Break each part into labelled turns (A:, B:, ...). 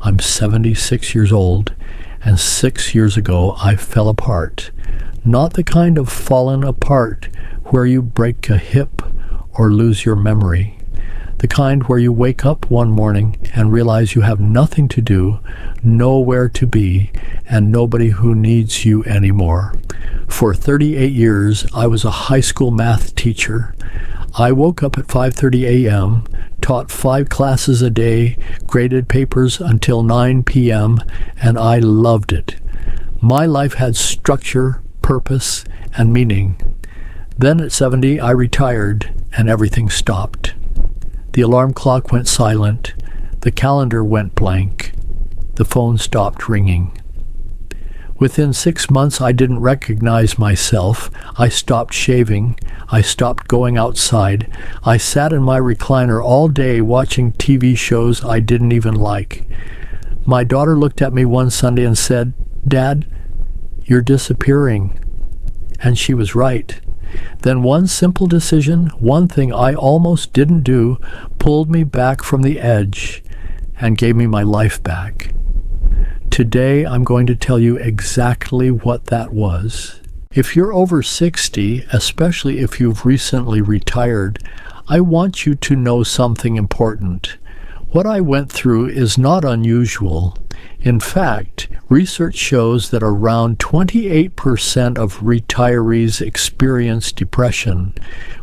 A: I'm 76 years old, and 6 years ago I fell apart. Not the kind of fallen apart where you break a hip or lose your memory. The kind where you wake up one morning and realize you have nothing to do, nowhere to be, and nobody who needs you anymore. For 38 years, I was a high school math teacher. I woke up at 5:30 a.m., taught 5 classes a day, graded papers until 9 p.m., and I loved it. My life had structure, purpose, and meaning. Then at 70, I retired, and everything stopped. The alarm clock went silent. The calendar went blank. The phone stopped ringing. Within 6 months, I didn't recognize myself. I stopped shaving. I stopped going outside. I sat in my recliner all day watching TV shows I didn't even like. My daughter looked at me one Sunday and said, "Dad, you're disappearing." And she was right. Then one simple decision, one thing I almost didn't do, pulled me back from the edge and gave me my life back. Today, I'm going to tell you exactly what that was. If you're over 60, especially if you've recently retired, I want you to know something important. What I went through is not unusual. In fact, research shows that around 28% of retirees experience depression,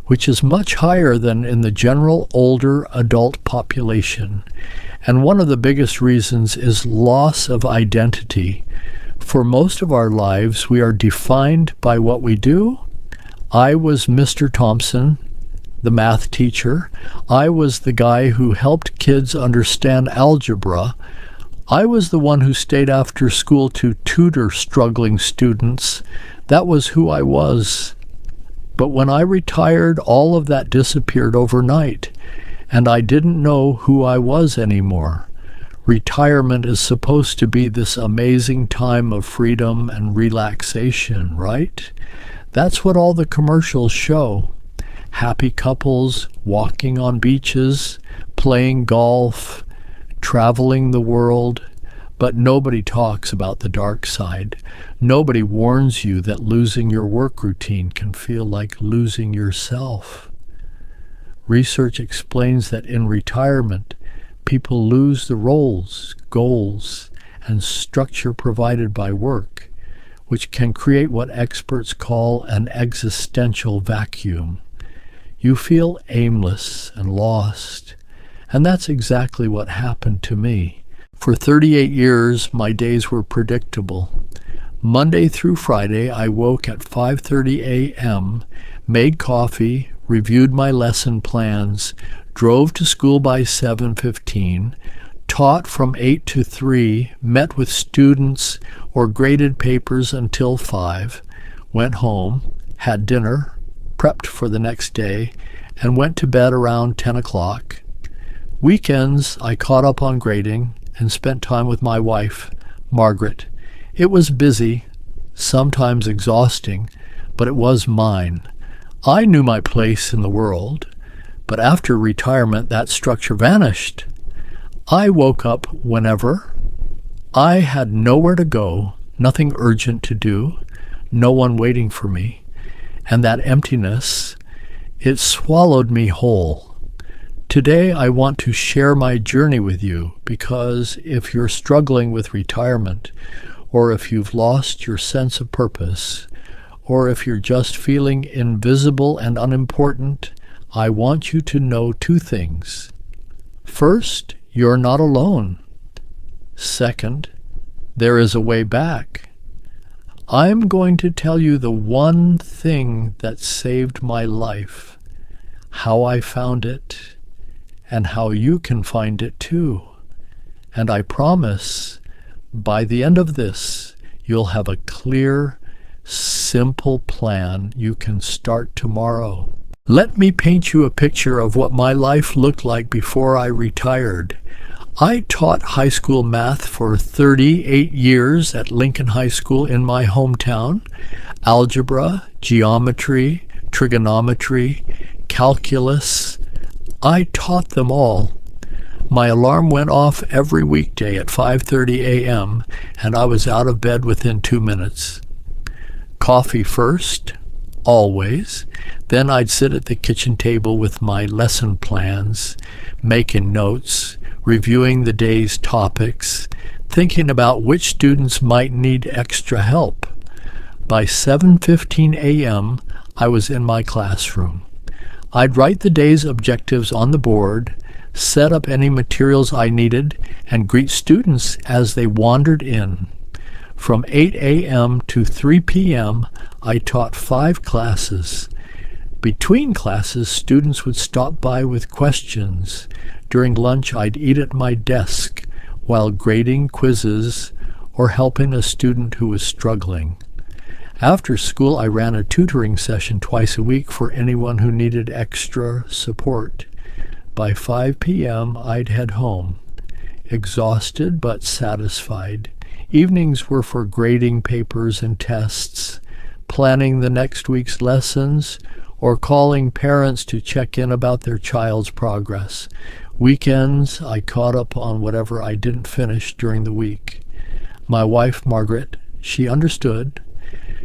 A: which is much higher than in the general older adult population. And one of the biggest reasons is loss of identity. For most of our lives, we are defined by what we do. I was Mr. Thompson, the math teacher. I was the guy who helped kids understand algebra. I was the one who stayed after school to tutor struggling students. That was who I was. But when I retired, all of that disappeared overnight, and I didn't know who I was anymore. Retirement is supposed to be this amazing time of freedom and relaxation, right? That's what all the commercials show. Happy couples, walking on beaches, playing golf, traveling the world. But nobody talks about the dark side. Nobody warns you that losing your work routine can feel like losing yourself. Research explains that in retirement, people lose the roles, goals, and structure provided by work, which can create what experts call an existential vacuum. You feel aimless and lost, and that's exactly what happened to me. For 38 years, my days were predictable. Monday through Friday, I woke at 5:30 a.m., made coffee, reviewed my lesson plans, drove to school by 7:15, taught from 8 to 3, met with students or graded papers until 5, went home, had dinner, prepped for the next day, and went to bed around 10 o'clock. Weekends, I caught up on grading and spent time with my wife, Margaret. It was busy, sometimes exhausting, but it was mine. I knew my place in the world, but after retirement, that structure vanished. I woke up whenever. I had nowhere to go, nothing urgent to do, no one waiting for me. And that emptiness, it swallowed me whole. Today, I want to share my journey with you because if you're struggling with retirement, or if you've lost your sense of purpose, or if you're just feeling invisible and unimportant, I want you to know 2 things. First, you're not alone. Second, there is a way back. I'm going to tell you the one thing that saved my life, how I found it, and how you can find it too. And I promise, by the end of this, you'll have a clear, simple plan you can start tomorrow. Let me paint you a picture of what my life looked like before I retired. I taught high school math for 38 years at Lincoln High School in my hometown. Algebra, geometry, trigonometry, calculus. I taught them all. My alarm went off every weekday at 5:30 a.m., and I was out of bed within 2 minutes. Coffee first, always. Then I'd sit at the kitchen table with my lesson plans, making notes, reviewing the day's topics, thinking about which students might need extra help. By 7:15 a.m., I was in my classroom. I'd write the day's objectives on the board, set up any materials I needed, and greet students as they wandered in. From 8 a.m. to 3 p.m., I taught 5 classes. Between classes, students would stop by with questions. During lunch, I'd eat at my desk while grading quizzes or helping a student who was struggling. After school, I ran a tutoring session twice a week for anyone who needed extra support. By 5 p.m., I'd head home, exhausted but satisfied. Evenings were for grading papers and tests, planning the next week's lessons, or calling parents to check in about their child's progress. Weekends, I caught up on whatever I didn't finish during the week. My wife, Margaret, she understood.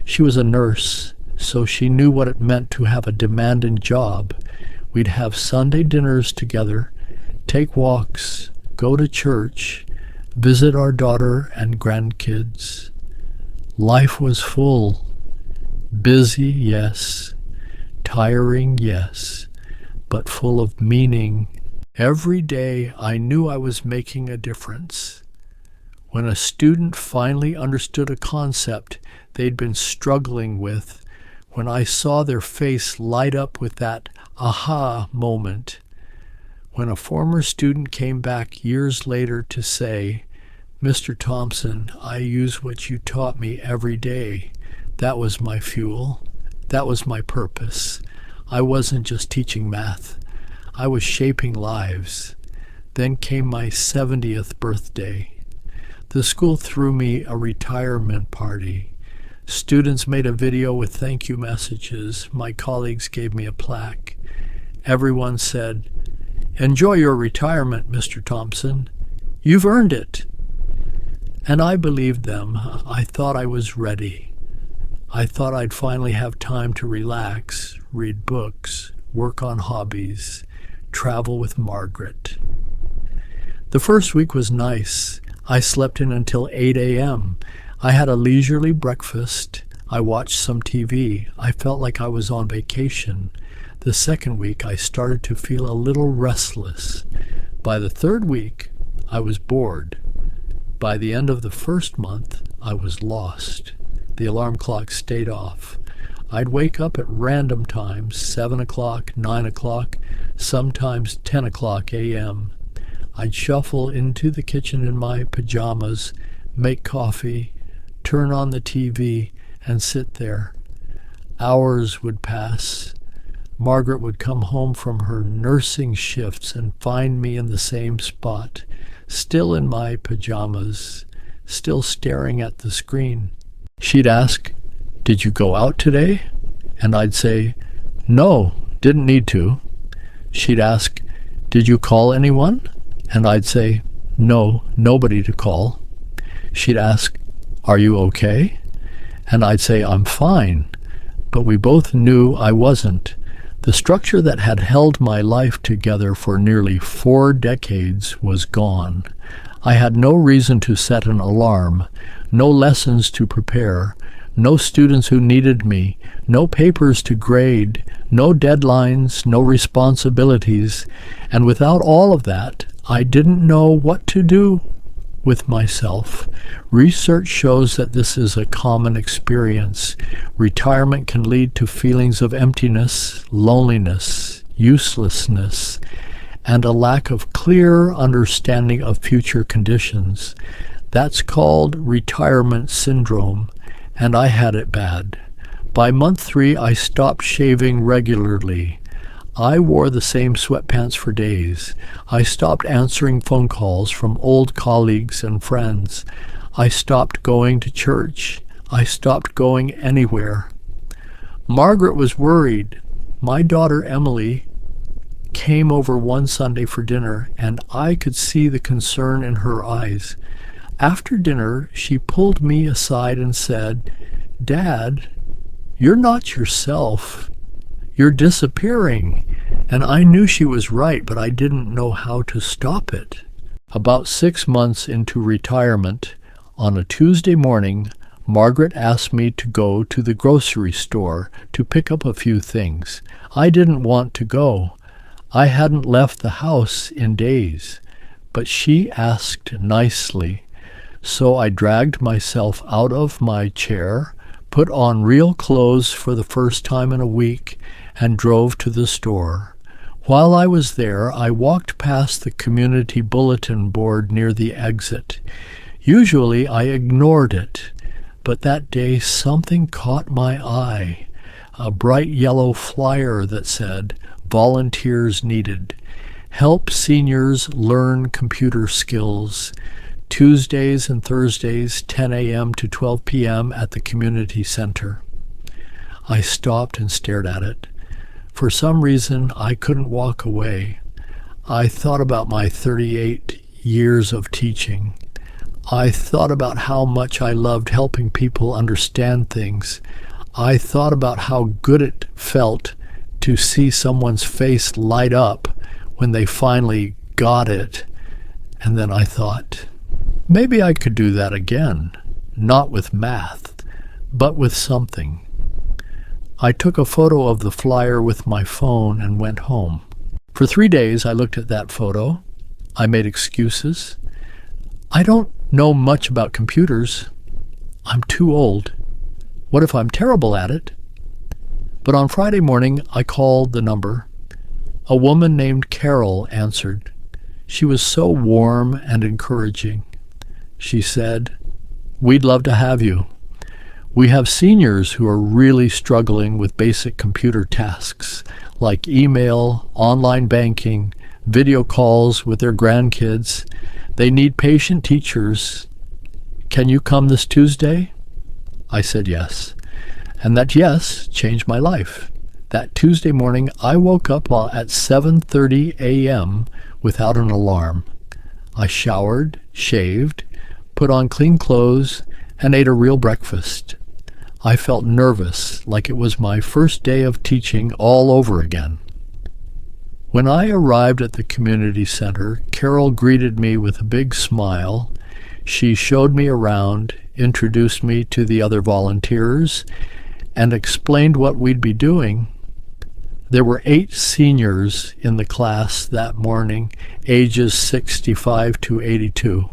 A: She was a nurse, so she knew what it meant to have a demanding job. We'd have Sunday dinners together, take walks, go to church, visit our daughter and grandkids. Life was full. Busy, yes. Tiring, yes. But full of meaning. Every day I knew I was making a difference. When a student finally understood a concept they'd been struggling with, when I saw their face light up with that aha moment, when a former student came back years later to say, "Mr. Thompson, I use what you taught me every day. That was my fuel. That was my purpose. I wasn't just teaching math. I was shaping lives." Then came my 70th birthday. The school threw me a retirement party. Students made a video with thank you messages. My colleagues gave me a plaque. Everyone said, "Enjoy your retirement, Mr. Thompson. You've earned it." And I believed them. I thought I was ready. I thought I'd finally have time to relax, read books, work on hobbies, travel with Margaret. The first week was nice. I slept in until 8 a.m. I had a leisurely breakfast. I watched some TV. I felt like I was on vacation. The second week, I started to feel a little restless. By the third week, I was bored. By the end of the first month, I was lost. The alarm clock stayed off. I'd wake up at random times, 7 o'clock, 9 o'clock, sometimes 10 o'clock a.m. I'd shuffle into the kitchen in my pajamas, make coffee, turn on the TV, and sit there. Hours would pass. Margaret would come home from her nursing shifts and find me in the same spot, still in my pajamas, still staring at the screen. She'd ask, "Did you go out today?" And I'd say, "No, didn't need to." She'd ask, "Did you call anyone?" And I'd say, "No, nobody to call." She'd ask, "Are you okay?" And I'd say, "I'm fine." But we both knew I wasn't. The structure that had held my life together for nearly 4 decades was gone. I had no reason to set an alarm, no lessons to prepare, no students who needed me, no papers to grade, no deadlines, no responsibilities. And without all of that, I didn't know what to do with myself. Research shows that this is a common experience. Retirement can lead to feelings of emptiness, loneliness, uselessness, and a lack of clear understanding of future conditions. That's called retirement syndrome, and I had it bad. By month 3, I stopped shaving regularly. I wore the same sweatpants for days. I stopped answering phone calls from old colleagues and friends. I stopped going to church. I stopped going anywhere. Margaret was worried. My daughter Emily came over one Sunday for dinner, and I could see the concern in her eyes. After dinner, she pulled me aside and said, "Dad, you're not yourself. You're disappearing." And I knew she was right, but I didn't know how to stop it. About 6 months into retirement, on a Tuesday morning, Margaret asked me to go to the grocery store to pick up a few things. I didn't want to go. I hadn't left the house in days, but she asked nicely. So I dragged myself out of my chair, put on real clothes for the first time in a week, and drove to the store. While I was there, I walked past the community bulletin board near the exit. Usually I ignored it, but that day something caught my eye. A bright yellow flyer that said, "Volunteers needed. Help seniors learn computer skills. Tuesdays and Thursdays, 10 a.m. to 12 p.m. at the community center." I stopped and stared at it. For some reason, I couldn't walk away. I thought about my 38 years of teaching. I thought about how much I loved helping people understand things. I thought about how good it felt to see someone's face light up when they finally got it. And then I thought, maybe I could do that again, not with math, but with something. I took a photo of the flyer with my phone and went home. For 3 days, I looked at that photo. I made excuses. I don't know much about computers. I'm too old. What if I'm terrible at it? But on Friday morning, I called the number. A woman named Carol answered. She was so warm and encouraging. She said, "We'd love to have you. We have seniors who are really struggling with basic computer tasks like email, online banking, video calls with their grandkids. They need patient teachers. Can you come this Tuesday?" I said yes. And that yes changed my life. That Tuesday morning, I woke up at 7:30 a.m. without an alarm. I showered, shaved, put on clean clothes, and ate a real breakfast. I felt nervous, like it was my first day of teaching all over again. When I arrived at the community center, Carol greeted me with a big smile. She showed me around, introduced me to the other volunteers, and explained what we'd be doing. There were 8 seniors in the class that morning, ages 65 to 82.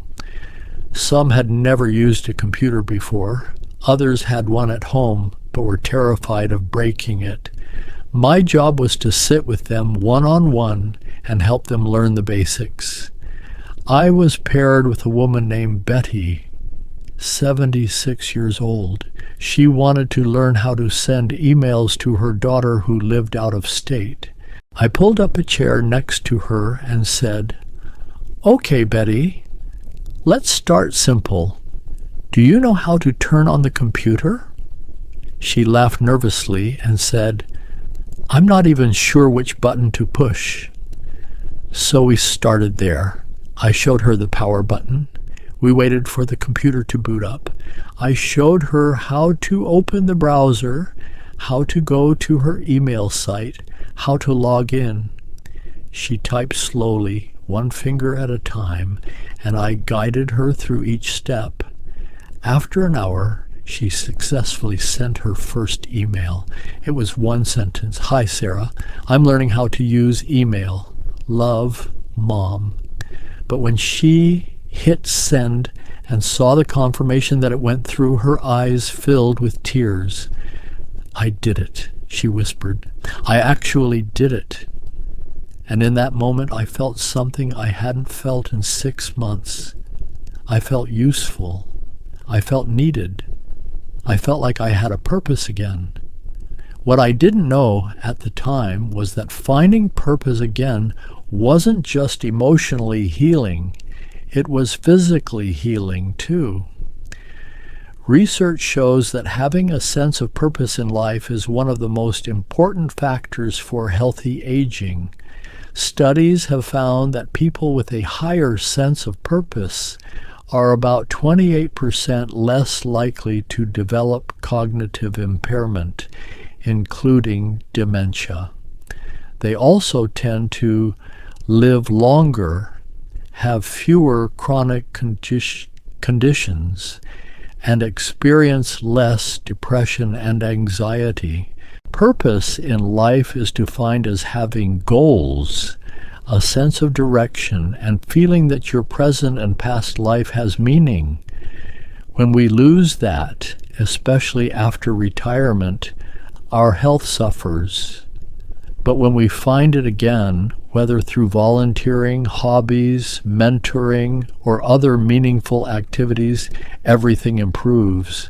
A: Some had never used a computer before. Others had one at home, but were terrified of breaking it. My job was to sit with them one-on-one and help them learn the basics. I was paired with a woman named Betty, 76 years old. She wanted to learn how to send emails to her daughter who lived out of state. I pulled up a chair next to her and said, "Okay, Betty, let's start simple. Do you know how to turn on the computer?" She laughed nervously and said, "I'm not even sure which button to push." So we started there. I showed her the power button. We waited for the computer to boot up. I showed her how to open the browser, how to go to her email site, how to log in. She typed slowly, one finger at a time, and I guided her through each step. After an hour, she successfully sent her first email. It was one sentence. "Hi, Sarah. I'm learning how to use email. Love, Mom." But when she hit send and saw the confirmation that it went through, her eyes filled with tears. "I did it," she whispered. "I actually did it." And in that moment, I felt something I hadn't felt in 6 months. I felt useful. I felt needed. I felt like I had a purpose again. What I didn't know at the time was that finding purpose again wasn't just emotionally healing, it was physically healing too. Research shows that having a sense of purpose in life is one of the most important factors for healthy aging. Studies have found that people with a higher sense of purpose are about 28% less likely to develop cognitive impairment, including dementia. They also tend to live longer, have fewer chronic conditions, and experience less depression and anxiety. Purpose in life is defined as having goals, a sense of direction, and feeling that your present and past life has meaning. When we lose that, especially after retirement, our health suffers. But when we find it again, whether through volunteering, hobbies, mentoring, or other meaningful activities, everything improves.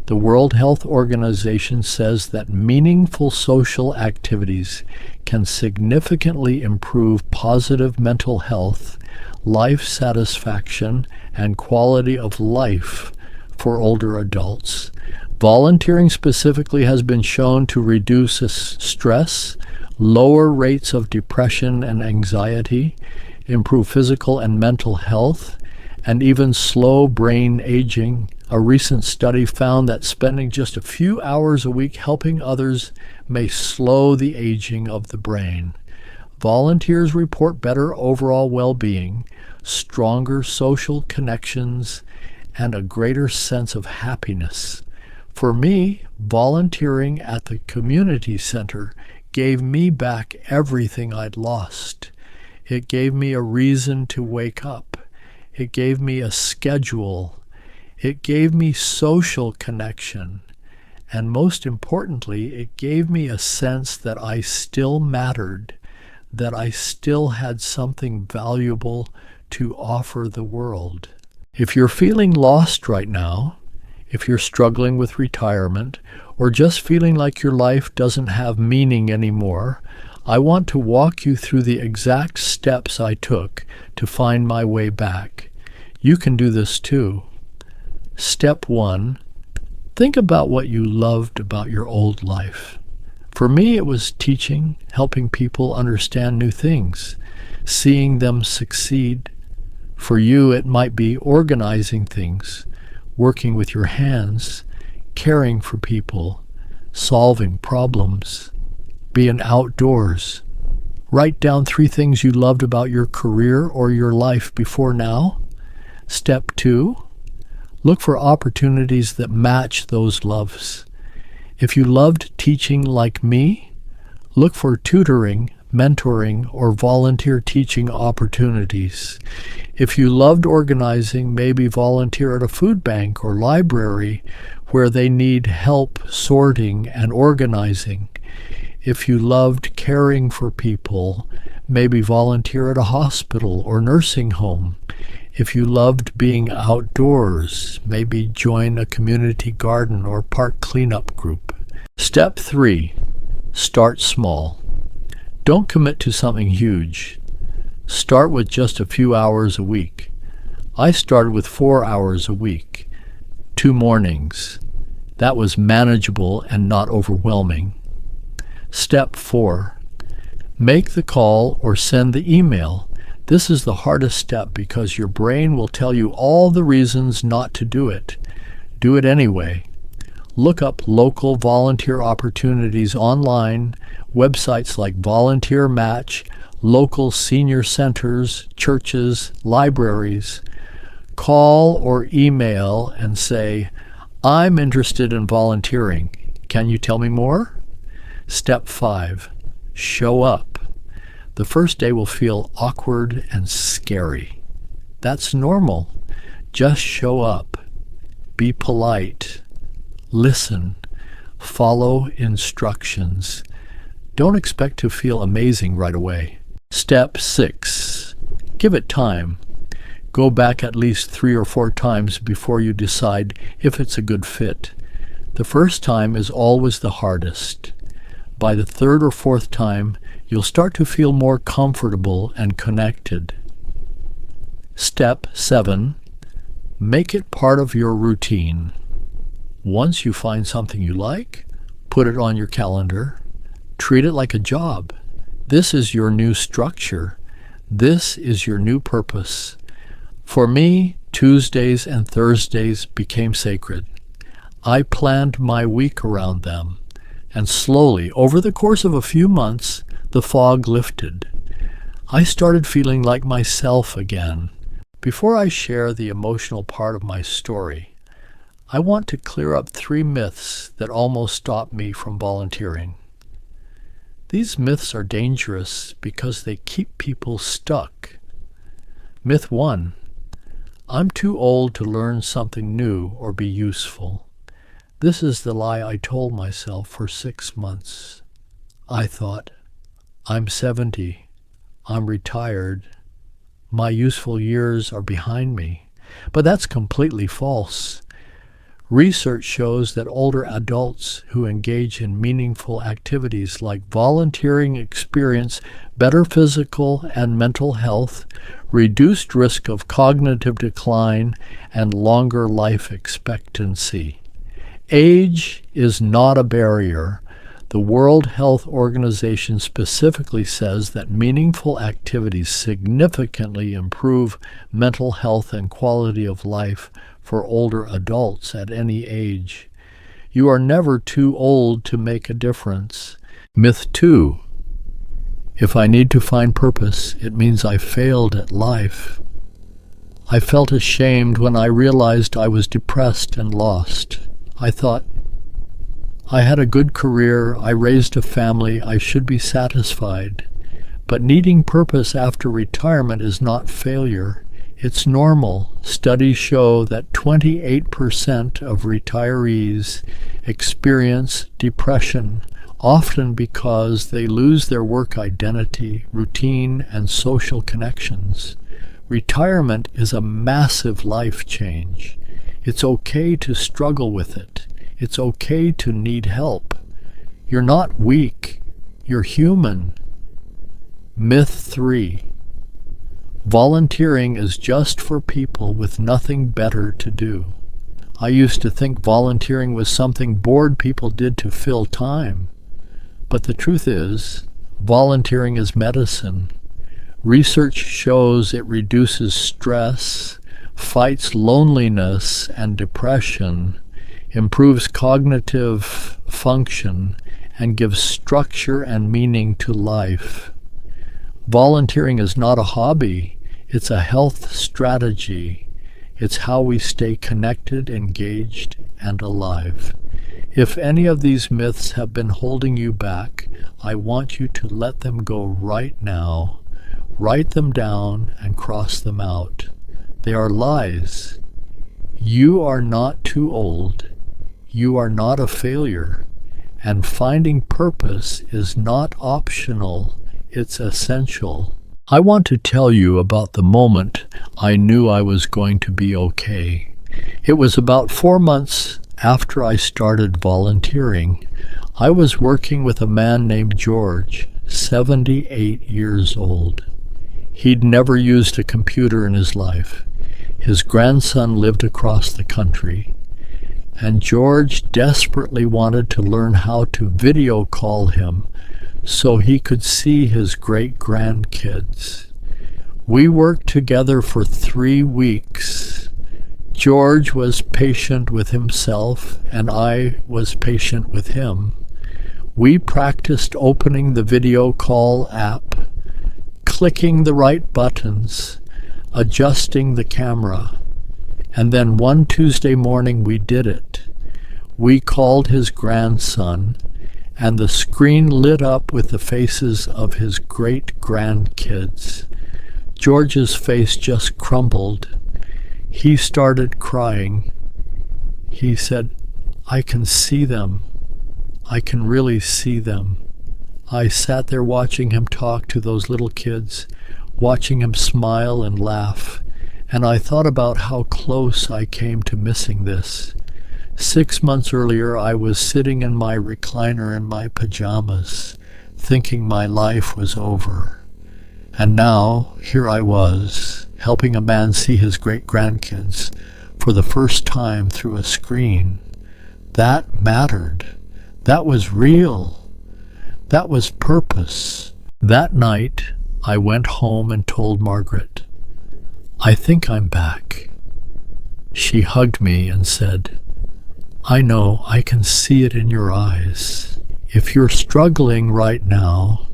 A: The World Health Organization says that meaningful social activities can significantly improve positive mental health, life satisfaction, and quality of life for older adults. Volunteering specifically has been shown to reduce stress, lower rates of depression and anxiety, improve physical and mental health, and even slow brain aging. A recent study found that spending just a few hours a week helping others may slow the aging of the brain. Volunteers report better overall well-being, stronger social connections, and a greater sense of happiness. For me, volunteering at the community center gave me back everything I'd lost. It gave me a reason to wake up. It gave me a schedule. It gave me social connection. And most importantly, it gave me a sense that I still mattered, that I still had something valuable to offer the world. If you're feeling lost right now, if you're struggling with retirement, or just feeling like your life doesn't have meaning anymore, I want to walk you through the exact steps I took to find my way back. You can do this too. Step 1, think about what you loved about your old life. For me, it was teaching, helping people understand new things, seeing them succeed. For you, it might be organizing things, working with your hands, caring for people, solving problems, being outdoors. Write down 3 things you loved about your career or your life before now. Step 2, look for opportunities that match those loves. If you loved teaching like me, look for tutoring, mentoring, or volunteer teaching opportunities. If you loved organizing, maybe volunteer at a food bank or library where they need help sorting and organizing. If you loved caring for people, maybe volunteer at a hospital or nursing home. If you loved being outdoors, maybe join a community garden or park cleanup group. Step 3, start small. Don't commit to something huge. Start with just a few hours a week. I started with 4 hours a week, 2 mornings. That was manageable and not overwhelming. Step 4, make the call or send the email. This is the hardest step because your brain will tell you all the reasons not to do it. Do it anyway. Look up local volunteer opportunities online, websites like Volunteer Match, local senior centers, churches, libraries. Call or email and say, I'm interested in volunteering. Can you tell me more? Step 5, show up. The first day will feel awkward and scary. That's normal. Just show up. Be polite. Listen. Follow instructions. Don't expect to feel amazing right away. Step 6, give it time. Go back at least 3 or 4 times before you decide if it's a good fit. The first time is always the hardest. By the 3rd or 4th time, you'll start to feel more comfortable and connected. Step 7, make it part of your routine. Once you find something you like, put it on your calendar. Treat it like a job. This is your new structure. This is your new purpose. For me, Tuesdays and Thursdays became sacred. I planned my week around them, and slowly, over the course of a few months, the fog lifted. I started feeling like myself again. Before I share the emotional part of my story, I want to clear up 3 myths that almost stopped me from volunteering. These myths are dangerous because they keep people stuck. Myth 1. I'm too old to learn something new or be useful. This is the lie I told myself for 6 months. I thought, I'm 70, I'm retired, my useful years are behind me. But that's completely false. Research shows that older adults who engage in meaningful activities like volunteering experience better physical and mental health, reduced risk of cognitive decline, and longer life expectancy. Age is not a barrier. The World Health Organization specifically says that meaningful activities significantly improve mental health and quality of life for older adults at any age. You are never too old to make a difference. Myth 2. If I need to find purpose, it means I failed at life. I felt ashamed when I realized I was depressed and lost. I thought, I had a good career, I raised a family, I should be satisfied. But needing purpose after retirement is not failure. It's normal. Studies show that 28% of retirees experience depression, often because they lose their work identity, routine, and social connections. Retirement is a massive life change. It's okay to struggle with it. It's okay to need help. You're not weak. You're human. Myth 3. Volunteering is just for people with nothing better to do. I used to think volunteering was something bored people did to fill time. But the truth is, volunteering is medicine. Research shows it reduces stress, fights loneliness and depression, improves cognitive function, and gives structure and meaning to life. Volunteering is not a hobby, it's a health strategy. It's how we stay connected, engaged, and alive. If any of these myths have been holding you back, I want you to let them go right now. Write them down and cross them out. They are lies. You are not too old. You are not a failure. And finding purpose is not optional. It's essential. I want to tell you about the moment I knew I was going to be okay. It was about 4 months after I started volunteering. I was working with a man named George, 78 years old. He'd never used a computer in his life. His grandson lived across the country, and George desperately wanted to learn how to video call him so he could see his great-grandkids. We worked together for 3 weeks. George was patient with himself, and I was patient with him. We practiced opening the video call app, clicking the right buttons, adjusting the camera. And then one Tuesday morning we did it. We called his grandson, and the screen lit up with the faces of his great-grandkids. George's face just crumbled. He started crying. He said, I can see them. I can really see them. I sat there watching him talk to those little kids, watching him smile and laugh, and I thought about how close I came to missing this. 6 months earlier, I was sitting in my recliner in my pajamas, thinking my life was over. And now, here I was, helping a man see his great-grandkids for the first time through a screen. That mattered. That was real. That was purpose. That night, I went home and told Margaret, "I think I'm back." She hugged me and said, "I know, I can see it in your eyes. If you're struggling right now,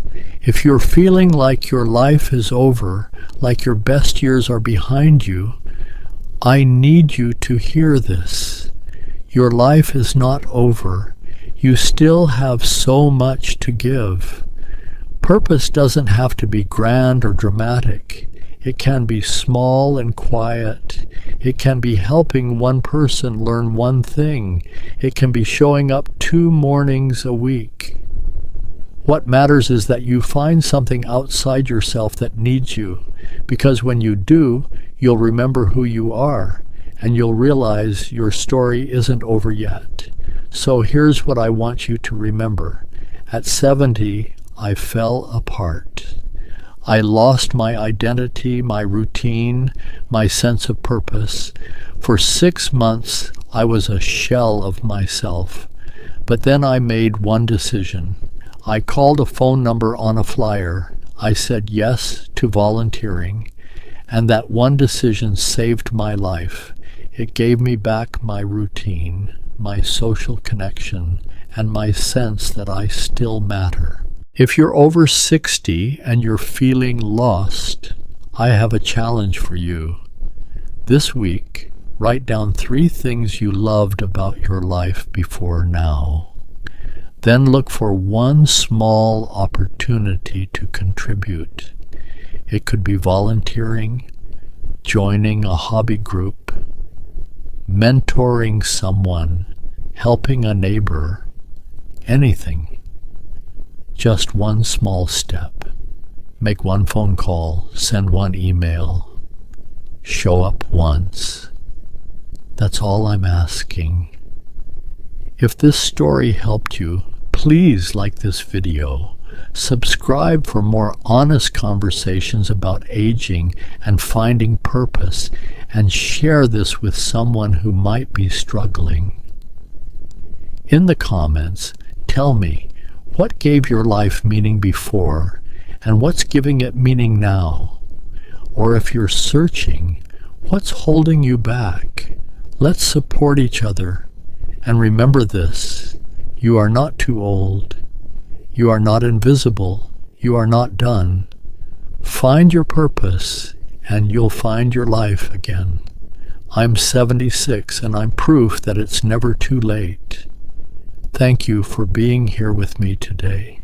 A: if you're feeling like your life is over, like your best years are behind you, I need you to hear this. Your life is not over. You still have so much to give. Purpose doesn't have to be grand or dramatic. It can be small and quiet. It can be helping one person learn one thing. It can be showing up 2 mornings a week. What matters is that you find something outside yourself that needs you, because when you do, you'll remember who you are, and you'll realize your story isn't over yet. So here's what I want you to remember. At 70, I fell apart. I lost my identity, my routine, my sense of purpose. For 6 months, I was a shell of myself. But then I made one decision. I called a phone number on a flyer. I said yes to volunteering. And that one decision saved my life. It gave me back my routine, my social connection, and my sense that I still matter. If you're over 60 and you're feeling lost, I have a challenge for you. This week, write down 3 things you loved about your life before now. Then look for one small opportunity to contribute. It could be volunteering, joining a hobby group, mentoring someone, helping a neighbor, anything. Just one small step. Make one phone call, send one email, show up once. That's all I'm asking. If this story helped you, please like this video. Subscribe for more honest conversations about aging and finding purpose, and share this with someone who might be struggling. In the comments, tell me, what gave your life meaning before, and what's giving it meaning now? Or if you're searching, what's holding you back? Let's support each other. And remember this, you are not too old. You are not invisible. You are not done. Find your purpose, and you'll find your life again. I'm 76, and I'm proof that it's never too late. Thank you for being here with me today.